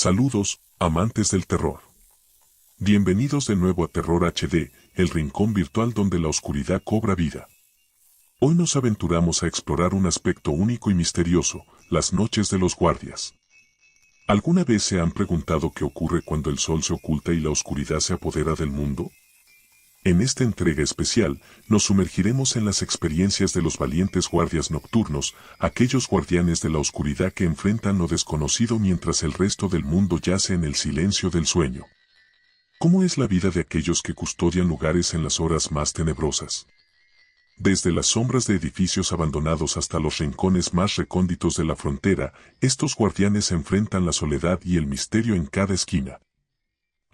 Saludos, amantes del terror. Bienvenidos de nuevo a Terror HD, el rincón virtual donde la oscuridad cobra vida. Hoy nos aventuramos a explorar un aspecto único y misterioso, las noches de los guardias. ¿Alguna vez se han preguntado qué ocurre cuando el sol se oculta y la oscuridad se apodera del mundo? En esta entrega especial, nos sumergiremos en las experiencias de los valientes guardias nocturnos, aquellos guardianes de la oscuridad que enfrentan lo desconocido mientras el resto del mundo yace en el silencio del sueño. ¿Cómo es la vida de aquellos que custodian lugares en las horas más tenebrosas? Desde las sombras de edificios abandonados hasta los rincones más recónditos de la frontera, estos guardianes enfrentan la soledad y el misterio en cada esquina.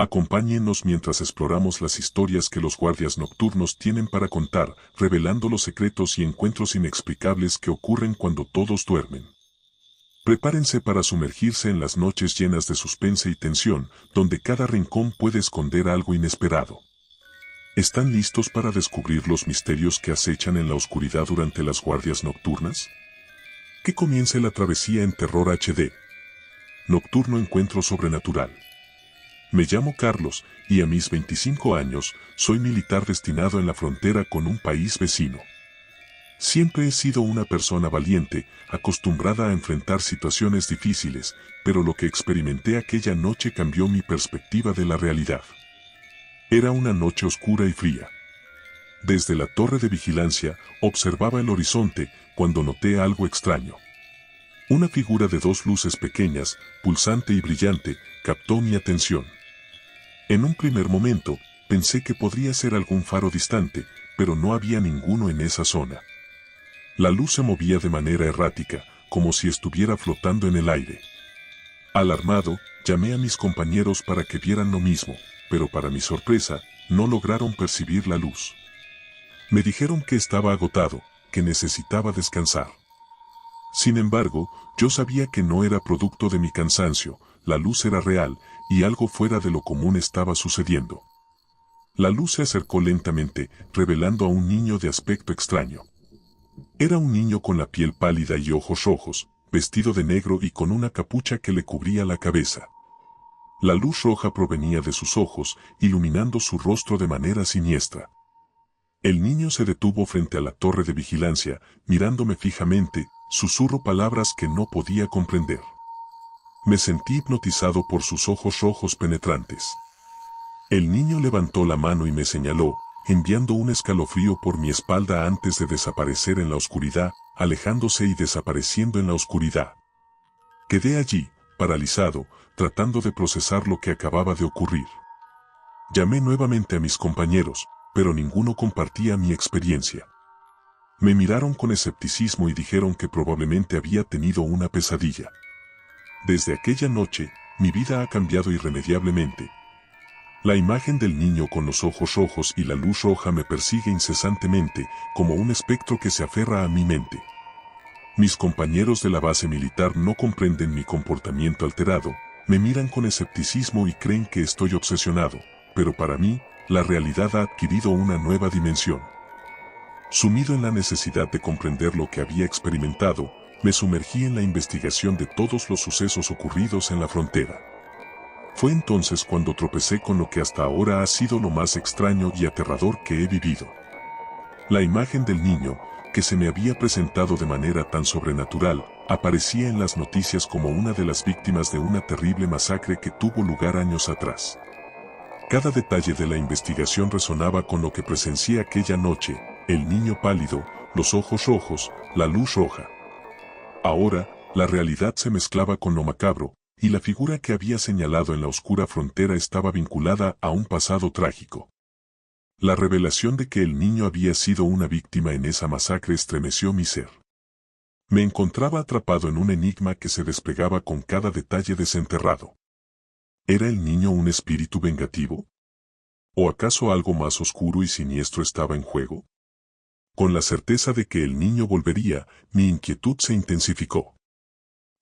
Acompáñennos mientras exploramos las historias que los guardias nocturnos tienen para contar, revelando los secretos y encuentros inexplicables que ocurren cuando todos duermen. Prepárense para sumergirse en las noches llenas de suspense y tensión, donde cada rincón puede esconder algo inesperado. ¿Están listos para descubrir los misterios que acechan en la oscuridad durante las guardias nocturnas? Que comience la travesía en Terror HD. Nocturno Encuentro Sobrenatural. Me llamo Carlos, y a mis 25 años, soy militar destinado en la frontera con un país vecino. Siempre he sido una persona valiente, acostumbrada a enfrentar situaciones difíciles, pero lo que experimenté aquella noche cambió mi perspectiva de la realidad. Era una noche oscura y fría. Desde la torre de vigilancia, observaba el horizonte, cuando noté algo extraño. Una figura de dos luces pequeñas, pulsante y brillante, captó mi atención. En un primer momento, pensé que podría ser algún faro distante, pero no había ninguno en esa zona. La luz se movía de manera errática, como si estuviera flotando en el aire. Alarmado, llamé a mis compañeros para que vieran lo mismo, pero para mi sorpresa, no lograron percibir la luz. Me dijeron que estaba agotado, que necesitaba descansar. Sin embargo, yo sabía que no era producto de mi cansancio, la luz era real, y algo fuera de lo común estaba sucediendo. La luz se acercó lentamente, revelando a un niño de aspecto extraño. Era un niño con la piel pálida y ojos rojos, vestido de negro y con una capucha que le cubría la cabeza. La luz roja provenía de sus ojos, iluminando su rostro de manera siniestra. El niño se detuvo frente a la torre de vigilancia, mirándome fijamente, susurró palabras que no podía comprender. Me sentí hipnotizado por sus ojos rojos penetrantes. El niño levantó la mano y me señaló, enviando un escalofrío por mi espalda antes de desaparecer en la oscuridad, alejándose y desapareciendo en la oscuridad. Quedé allí, paralizado, tratando de procesar lo que acababa de ocurrir. Llamé nuevamente a mis compañeros, pero ninguno compartía mi experiencia. Me miraron con escepticismo y dijeron que probablemente había tenido una pesadilla. Desde aquella noche, mi vida ha cambiado irremediablemente. La imagen del niño con los ojos rojos y la luz roja me persigue incesantemente, como un espectro que se aferra a mi mente. Mis compañeros de la base militar no comprenden mi comportamiento alterado, me miran con escepticismo y creen que estoy obsesionado, pero para mí, la realidad ha adquirido una nueva dimensión. Sumido en la necesidad de comprender lo que había experimentado, me sumergí en la investigación de todos los sucesos ocurridos en la frontera. Fue entonces cuando tropecé con lo que hasta ahora ha sido lo más extraño y aterrador que he vivido. La imagen del niño, que se me había presentado de manera tan sobrenatural, aparecía en las noticias como una de las víctimas de una terrible masacre que tuvo lugar años atrás. Cada detalle de la investigación resonaba con lo que presencié aquella noche, el niño pálido, los ojos rojos, la luz roja. Ahora, la realidad se mezclaba con lo macabro, y la figura que había señalado en la oscura frontera estaba vinculada a un pasado trágico. La revelación de que el niño había sido una víctima en esa masacre estremeció mi ser. Me encontraba atrapado en un enigma que se desplegaba con cada detalle desenterrado. ¿Era el niño un espíritu vengativo? ¿O acaso algo más oscuro y siniestro estaba en juego? Con la certeza de que el niño volvería, mi inquietud se intensificó.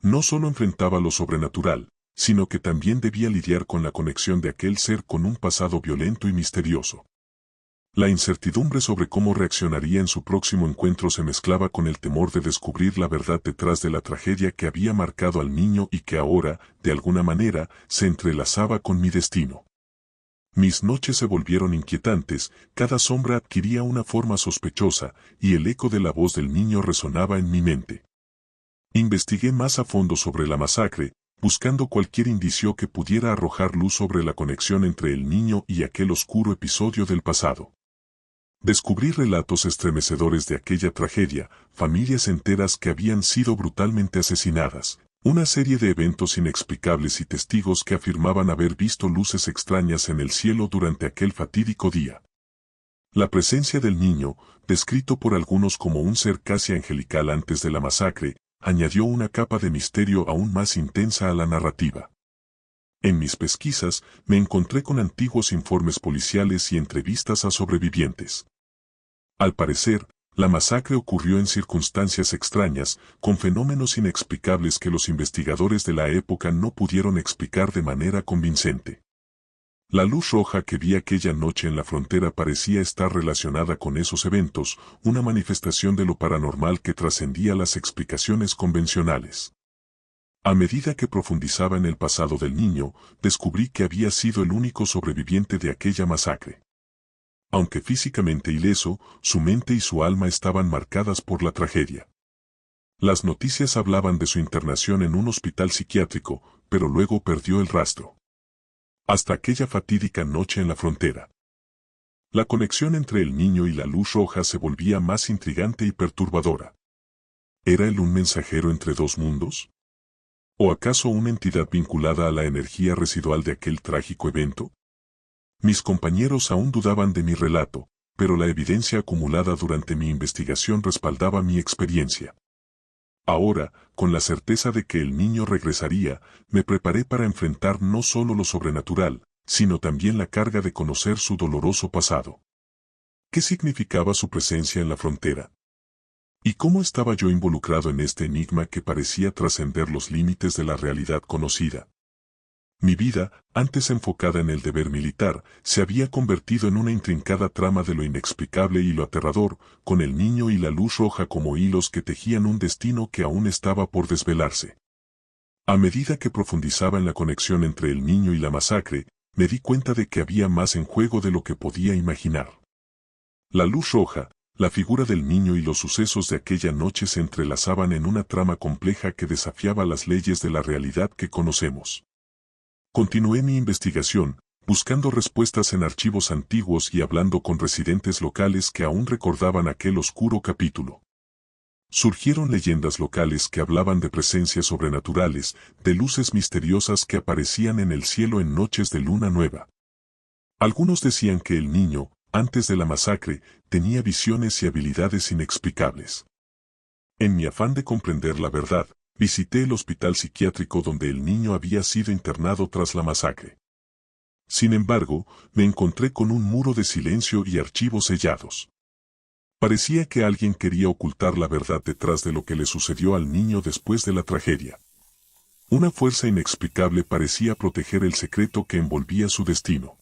No solo enfrentaba lo sobrenatural, sino que también debía lidiar con la conexión de aquel ser con un pasado violento y misterioso. La incertidumbre sobre cómo reaccionaría en su próximo encuentro se mezclaba con el temor de descubrir la verdad detrás de la tragedia que había marcado al niño y que ahora, de alguna manera, se entrelazaba con mi destino. Mis noches se volvieron inquietantes, cada sombra adquiría una forma sospechosa, y el eco de la voz del niño resonaba en mi mente. Investigué más a fondo sobre la masacre, buscando cualquier indicio que pudiera arrojar luz sobre la conexión entre el niño y aquel oscuro episodio del pasado. Descubrí relatos estremecedores de aquella tragedia, familias enteras que habían sido brutalmente asesinadas, una serie de eventos inexplicables y testigos que afirmaban haber visto luces extrañas en el cielo durante aquel fatídico día. La presencia del niño, descrito por algunos como un ser casi angelical antes de la masacre, añadió una capa de misterio aún más intensa a la narrativa. En mis pesquisas, me encontré con antiguos informes policiales y entrevistas a sobrevivientes. Al parecer, la masacre ocurrió en circunstancias extrañas, con fenómenos inexplicables que los investigadores de la época no pudieron explicar de manera convincente. La luz roja que vi aquella noche en la frontera parecía estar relacionada con esos eventos, una manifestación de lo paranormal que trascendía las explicaciones convencionales. A medida que profundizaba en el pasado del niño, descubrí que había sido el único sobreviviente de aquella masacre. Aunque físicamente ileso, su mente y su alma estaban marcadas por la tragedia. Las noticias hablaban de su internación en un hospital psiquiátrico, pero luego perdió el rastro. Hasta aquella fatídica noche en la frontera. La conexión entre el niño y la luz roja se volvía más intrigante y perturbadora. ¿Era él un mensajero entre dos mundos? ¿O acaso una entidad vinculada a la energía residual de aquel trágico evento? Mis compañeros aún dudaban de mi relato, pero la evidencia acumulada durante mi investigación respaldaba mi experiencia. Ahora, con la certeza de que el niño regresaría, me preparé para enfrentar no solo lo sobrenatural, sino también la carga de conocer su doloroso pasado. ¿Qué significaba su presencia en la frontera? ¿Y cómo estaba yo involucrado en este enigma que parecía trascender los límites de la realidad conocida? Mi vida, antes enfocada en el deber militar, se había convertido en una intrincada trama de lo inexplicable y lo aterrador, con el niño y la luz roja como hilos que tejían un destino que aún estaba por desvelarse. A medida que profundizaba en la conexión entre el niño y la masacre, me di cuenta de que había más en juego de lo que podía imaginar. La luz roja, la figura del niño y los sucesos de aquella noche se entrelazaban en una trama compleja que desafiaba las leyes de la realidad que conocemos. Continué mi investigación, buscando respuestas en archivos antiguos y hablando con residentes locales que aún recordaban aquel oscuro capítulo. Surgieron leyendas locales que hablaban de presencias sobrenaturales, de luces misteriosas que aparecían en el cielo en noches de luna nueva. Algunos decían que el niño, antes de la masacre, tenía visiones y habilidades inexplicables. En mi afán de comprender la verdad, visité el hospital psiquiátrico donde el niño había sido internado tras la masacre. Sin embargo, me encontré con un muro de silencio y archivos sellados. Parecía que alguien quería ocultar la verdad detrás de lo que le sucedió al niño después de la tragedia. Una fuerza inexplicable parecía proteger el secreto que envolvía su destino.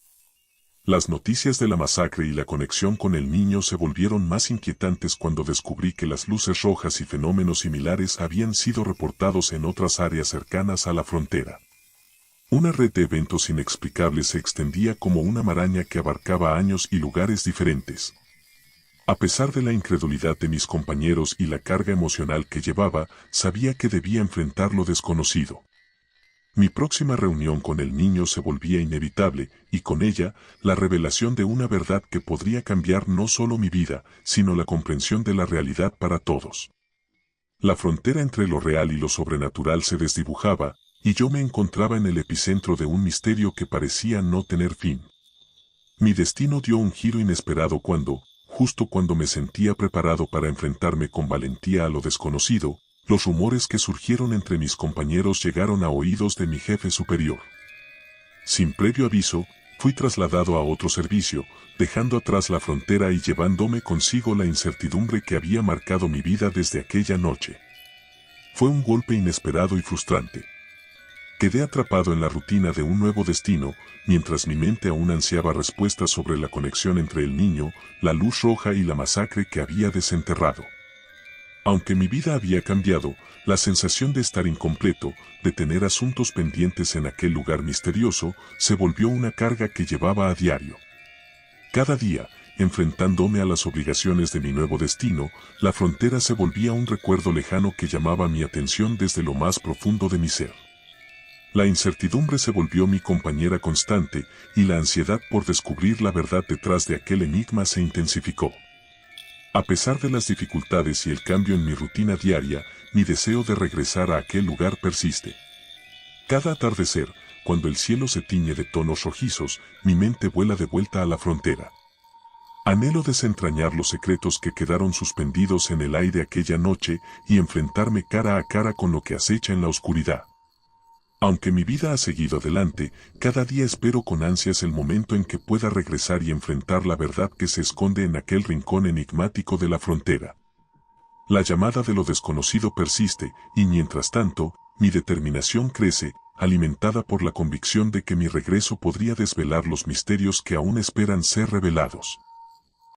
Las noticias de la masacre y la conexión con el niño se volvieron más inquietantes cuando descubrí que las luces rojas y fenómenos similares habían sido reportados en otras áreas cercanas a la frontera. Una red de eventos inexplicables se extendía como una maraña que abarcaba años y lugares diferentes. A pesar de la incredulidad de mis compañeros y la carga emocional que llevaba, sabía que debía enfrentar lo desconocido. Mi próxima reunión con el niño se volvía inevitable, y con ella, la revelación de una verdad que podría cambiar no solo mi vida, sino la comprensión de la realidad para todos. La frontera entre lo real y lo sobrenatural se desdibujaba, y yo me encontraba en el epicentro de un misterio que parecía no tener fin. Mi destino dio un giro inesperado cuando, justo cuando me sentía preparado para enfrentarme con valentía a lo desconocido, los rumores que surgieron entre mis compañeros llegaron a oídos de mi jefe superior. Sin previo aviso, fui trasladado a otro servicio, dejando atrás la frontera y llevándome consigo la incertidumbre que había marcado mi vida desde aquella noche. Fue un golpe inesperado y frustrante. Quedé atrapado en la rutina de un nuevo destino, mientras mi mente aún ansiaba respuestas sobre la conexión entre el niño, la luz roja y la masacre que había desenterrado. Aunque mi vida había cambiado, la sensación de estar incompleto, de tener asuntos pendientes en aquel lugar misterioso, se volvió una carga que llevaba a diario. Cada día, enfrentándome a las obligaciones de mi nuevo destino, la frontera se volvía un recuerdo lejano que llamaba mi atención desde lo más profundo de mi ser. La incertidumbre se volvió mi compañera constante y la ansiedad por descubrir la verdad detrás de aquel enigma se intensificó. A pesar de las dificultades y el cambio en mi rutina diaria, mi deseo de regresar a aquel lugar persiste. Cada atardecer, cuando el cielo se tiñe de tonos rojizos, mi mente vuela de vuelta a la frontera. Anhelo desentrañar los secretos que quedaron suspendidos en el aire aquella noche y enfrentarme cara a cara con lo que acecha en la oscuridad. Aunque mi vida ha seguido adelante, cada día espero con ansias el momento en que pueda regresar y enfrentar la verdad que se esconde en aquel rincón enigmático de la frontera. La llamada de lo desconocido persiste, y mientras tanto, mi determinación crece, alimentada por la convicción de que mi regreso podría desvelar los misterios que aún esperan ser revelados.